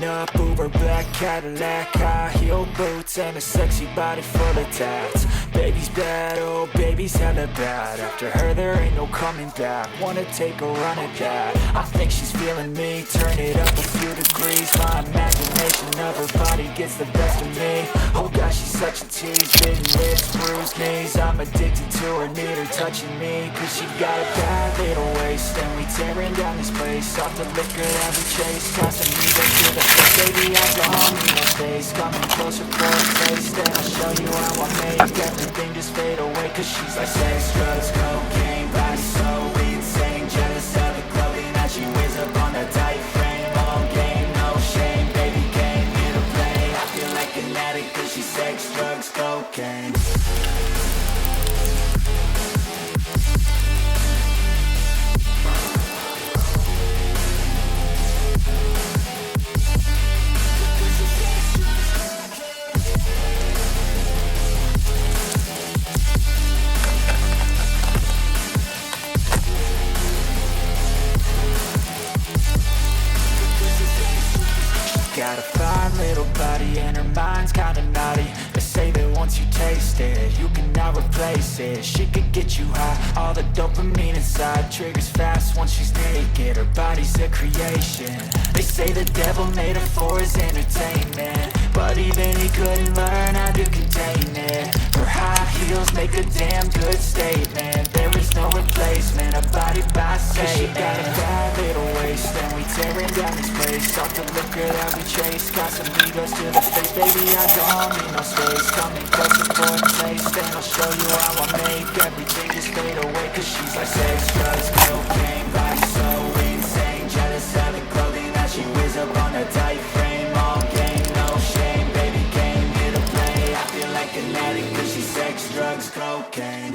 up, Uber black Cadillac, high heel boots and a sexy body full of tats. Baby's bad, oh baby's hella bad. After her there ain't no coming back. Wanna take a run at that. I think she's feeling me. Turn it up a few degrees. My imagination of her body gets the best of me. Oh gosh, she's such a tease. Bitten lips, bruised knees. I'm addicted to her, need her touching me. Cause she got a bad little waist, and we tearing down this place. Off the liquor that we chase, tossing me back to the face. Baby, I'm the homie, no space. Coming closer for a taste, and I'll show you how I make everything just fade away. Cause she's like sex, drugs, cocaine, body so insane. Jealous of the clothing that she wears up on that tight frame. All game, no shame, baby came here to play. I feel like an addict cause she's sex, drugs, cocaine. Got a fine little body and her mind's kinda naughty. They say that once you taste it, you cannot replace it. She could get you high, all the dopamine inside triggers fast once she's naked. Her body's a creation. They say the devil made her for his entertainment, but even he couldn't learn how to contain it. Her high heels make a damn good statement. There is no replacement, a body by Satan. She got a bad little waist, and we tearing down this place. Off the liquor that we chase, got some egos to the face. Baby, I don't need no space. Coming closer for a taste, and I'll show you how I make everything just fade away. Cause she's like sex, drugs, cocaine, body so insane. Jealous of the clothing that she wears up on her tight frame. All game, no shame, baby came here to play. I feel like an addict cause she's sex, drugs, cocaine.